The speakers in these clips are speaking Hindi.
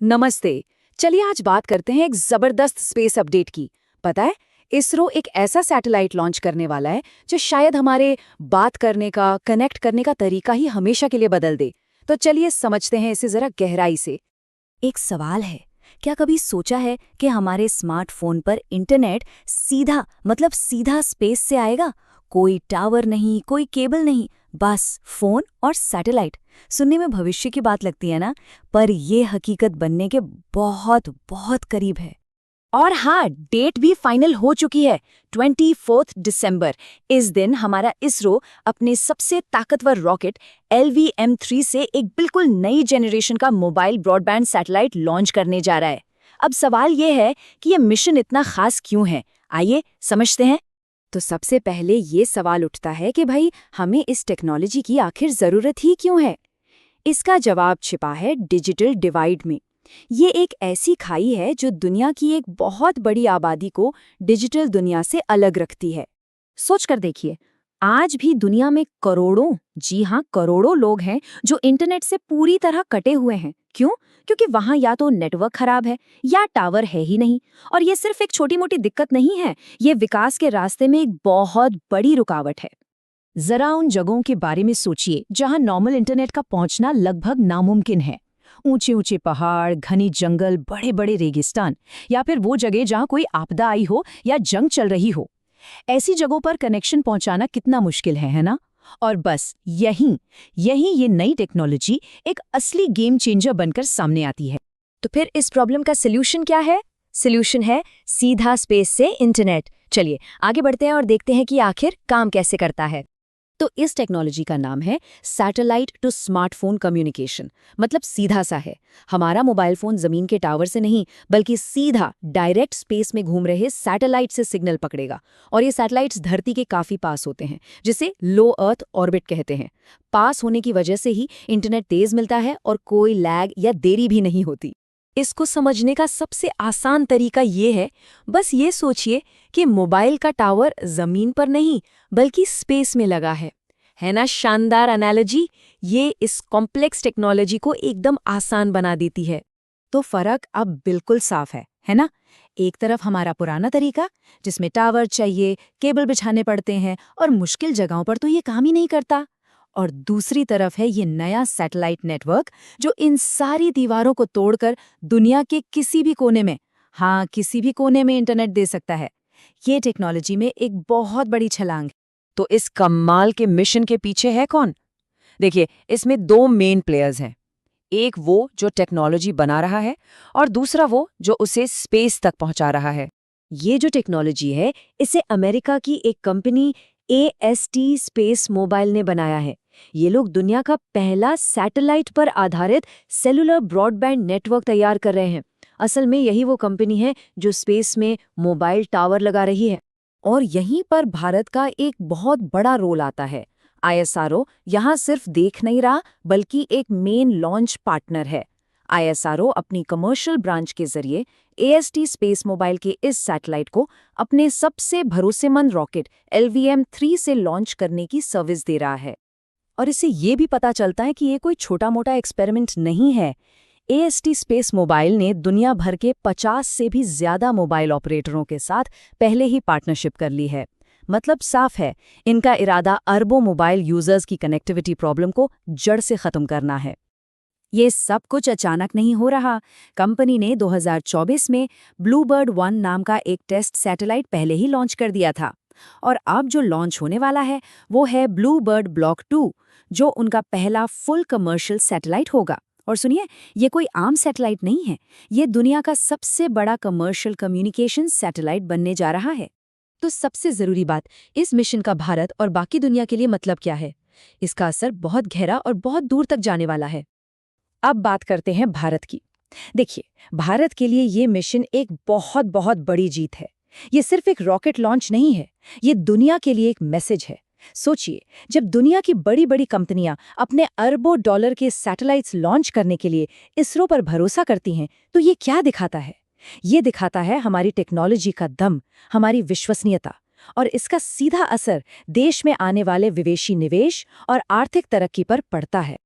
नमस्ते। चलिए आज बात करते हैं एक जबरदस्त स्पेस अपडेट की। पता है, इसरो एक ऐसा सैटेलाइट लॉन्च करने वाला है जो शायद हमारे बात करने का, कनेक्ट करने का तरीका ही हमेशा के लिए बदल दे। तो चलिए समझते हैं इसे जरा गहराई से। एक सवाल है, क्या कभी सोचा है कि हमारे स्मार्टफोन पर इंटरनेट सीधा स्पेस से आएगा? कोई टावर नहीं, कोई केबल नहीं, बस फोन और सैटेलाइट। सुनने में भविष्य की बात लगती है ना, पर ये हकीकत बनने के बहुत बहुत करीब है। और हाँ, डेट भी फाइनल हो चुकी है, 24 दिसंबर। इस दिन हमारा इसरो अपने सबसे ताकतवर रॉकेट LVM-3 से एक बिल्कुल नई जेनरेशन का मोबाइल ब्रॉडबैंड सैटेलाइट लॉन्च करने जा रहा है। अब सवाल ये है कि ये मिशन इतना खास क्यों है? आइए समझते हैं। तो सबसे पहले ये सवाल उठता है कि भाई, हमें इस टेक्नोलॉजी की आखिर जरूरत ही क्यों है? इसका जवाब छिपा है डिजिटल डिवाइड में। ये एक ऐसी खाई है जो दुनिया की एक बहुत बड़ी आबादी को डिजिटल दुनिया से अलग रखती है। सोच कर देखिए, आज भी दुनिया में करोड़ों, जी हाँ करोड़ों लोग हैं जो इंटरनेट से पूरी तरह कटे हुए हैं। क्यों? क्योंकि वहां या तो नेटवर्क खराब है या टावर है ही नहीं। और ये सिर्फ एक छोटी मोटी दिक्कत नहीं है, ये विकास के रास्ते में एक बहुत बड़ी रुकावट है। जरा उन जगहों के बारे में सोचिए जहां नॉर्मल इंटरनेट का पहुंचना लगभग नामुमकिन है। ऊंचे ऊंचे पहाड़, घनी जंगल, बड़े बड़े रेगिस्तान, या फिर वो जगह जहां कोई आपदा आई हो या जंग चल रही हो। ऐसी जगहों पर कनेक्शन पहुंचाना कितना मुश्किल है ना? और बस यहीं यहीं ये नई टेक्नोलॉजी एक असली गेम चेंजर बनकर सामने आती है। तो फिर इस प्रॉब्लम का सॉल्यूशन क्या है? सॉल्यूशन है सीधा स्पेस से इंटरनेट। चलिए आगे बढ़ते हैं और देखते हैं कि आखिर काम कैसे करता है। तो इस टेक्नोलॉजी का नाम है सैटेलाइट टू स्मार्टफोन कम्युनिकेशन। मतलब सीधा सा है, हमारा मोबाइल फोन जमीन के टावर से नहीं बल्कि सीधा डायरेक्ट स्पेस में घूम रहे सैटेलाइट से सिग्नल पकड़ेगा। और ये सैटेलाइट्स धरती के काफी पास होते हैं, जिसे लो अर्थ ऑर्बिट कहते हैं। पास होने की वजह से ही इंटरनेट तेज मिलता है और कोई लैग या देरी भी नहीं होती। इसको समझने का सबसे आसान तरीका ये है, बस ये सोचिए कि मोबाइल का टावर जमीन पर नहीं बल्कि स्पेस में लगा है ना? शानदार एनालॉजी। ये इस कॉम्प्लेक्स टेक्नोलॉजी को एकदम आसान बना देती है। तो फर्क अब बिल्कुल साफ है ना? एक तरफ हमारा पुराना तरीका जिसमें टावर चाहिए, केबल बिछाने पड़ते हैं और मुश्किल जगहों पर तो ये काम ही नहीं करता। और दूसरी तरफ है ये नया सैटेलाइट नेटवर्क जो इन सारी दीवारों को तोड़कर दुनिया के किसी भी कोने में, हाँ किसी भी कोने में इंटरनेट दे सकता है। ये टेक्नोलॉजी में एक बहुत बड़ी छलांग है। तो इस कमाल के मिशन के पीछे है कौन? देखिए, इसमें दो मेन प्लेयर्स हैं। एक वो जो टेक्नोलॉजी बना रहा है और दूसरा वो जो उसे स्पेस तक पहुंचा रहा है। ये जो टेक्नोलॉजी है, इसे अमेरिका की एक कंपनी AST स्पेस मोबाइल ने बनाया है। ये लोग दुनिया का पहला सैटेलाइट पर आधारित सेलुलर ब्रॉडबैंड नेटवर्क तैयार कर रहे हैं। असल में यही वो कंपनी है जो स्पेस में मोबाइल टावर लगा रही है। और यहीं पर भारत का एक बहुत बड़ा रोल आता है। ISRO यहाँ सिर्फ देख नहीं रहा बल्कि एक मेन लॉन्च पार्टनर है। ISRO अपनी कमर्शियल ब्रांच के जरिए AST स्पेस मोबाइल के इस सैटेलाइट को अपने सबसे भरोसेमंद रॉकेट LVM-3 से लॉन्च करने की सर्विस दे रहा है। और इससे ये भी पता चलता है कि ये कोई छोटा मोटा एक्सपेरिमेंट नहीं है। AST स्पेस मोबाइल ने दुनिया भर के 50 से भी ज्यादा मोबाइल ऑपरेटरों के साथ पहले ही पार्टनरशिप कर ली है। मतलब साफ है, इनका इरादा अरबों मोबाइल यूजर्स की कनेक्टिविटी प्रॉब्लम को जड़ से खत्म करना है। ये सब कुछ अचानक नहीं हो रहा। कंपनी ने 2024 में ब्लूबर्ड 1 नाम का एक टेस्ट सैटेलाइट पहले ही लॉन्च कर दिया था। और अब जो लॉन्च होने वाला है वो है ब्लूबर्ड ब्लॉक 2, जो उनका पहला फुल कमर्शियल सैटेलाइट होगा। और सुनिए, ये कोई आम सैटेलाइट नहीं है, ये दुनिया का सबसे बड़ा कमर्शियल कम्युनिकेशन सैटेलाइट बनने जा रहा है। तो सबसे जरूरी बात, इस मिशन का भारत और बाकी दुनिया के लिए मतलब क्या है? इसका असर बहुत गहरा और बहुत दूर तक जाने वाला है। अब बात करते हैं भारत की। देखिए, भारत के लिए ये मिशन एक बहुत बहुत बड़ी जीत है। ये सिर्फ एक रॉकेट लॉन्च नहीं है, ये दुनिया के लिए एक मैसेज है। सोचिए, जब दुनिया की बड़ी बड़ी कंपनियां अपने अरबों डॉलर के सैटेलाइट्स लॉन्च करने के लिए इसरो पर भरोसा करती हैं, तो ये क्या दिखाता है? ये दिखाता है हमारी टेक्नोलॉजी का दम, हमारी विश्वसनीयता। और इसका सीधा असर देश में आने वाले विदेशी निवेश और आर्थिक तरक्की पर पड़ता है।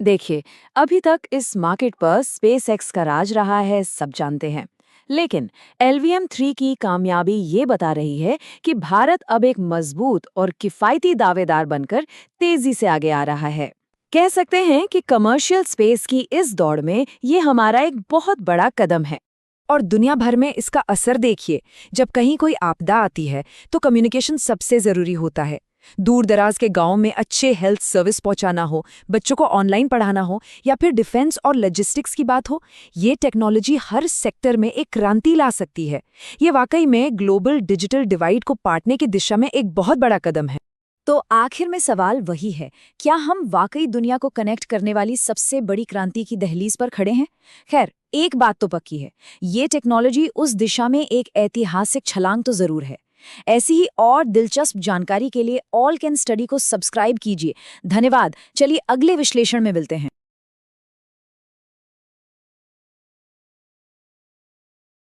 देखिए, अभी तक इस मार्केट पर स्पेसएक्स का राज रहा है, सब जानते हैं। लेकिन LVM-3 की कामयाबी ये बता रही है कि भारत अब एक मजबूत और किफायती दावेदार बनकर तेजी से आगे आ रहा है। कह सकते हैं कि कमर्शियल स्पेस की इस दौड़ में ये हमारा एक बहुत बड़ा कदम है। और दुनिया भर में इसका असर देखिए। जब कहीं कोई आपदा आती है तो कम्युनिकेशन सबसे जरूरी होता है। दूर दराज के गांव में अच्छे हेल्थ सर्विस पहुंचाना हो, बच्चों को ऑनलाइन पढ़ाना हो या फिर डिफेंस और लॉजिस्टिक्स की बात हो, ये टेक्नोलॉजी हर सेक्टर में एक क्रांति ला सकती है। ये वाकई में ग्लोबल डिजिटल डिवाइड को पाटने की दिशा में एक बहुत बड़ा कदम है। तो आखिर में सवाल वही है, क्या हम वाकई दुनिया को कनेक्ट करने वाली सबसे बड़ी क्रांति की दहलीज पर खड़े हैं? खैर, एक बात तो पक्की है, ये टेक्नोलॉजी उस दिशा में एक ऐतिहासिक छलांग तो जरूर है। ऐसी ही और दिलचस्प जानकारी के लिए ऑल कैन स्टडी को सब्सक्राइब कीजिए। धन्यवाद। चलिए अगले विश्लेषण में मिलते हैं।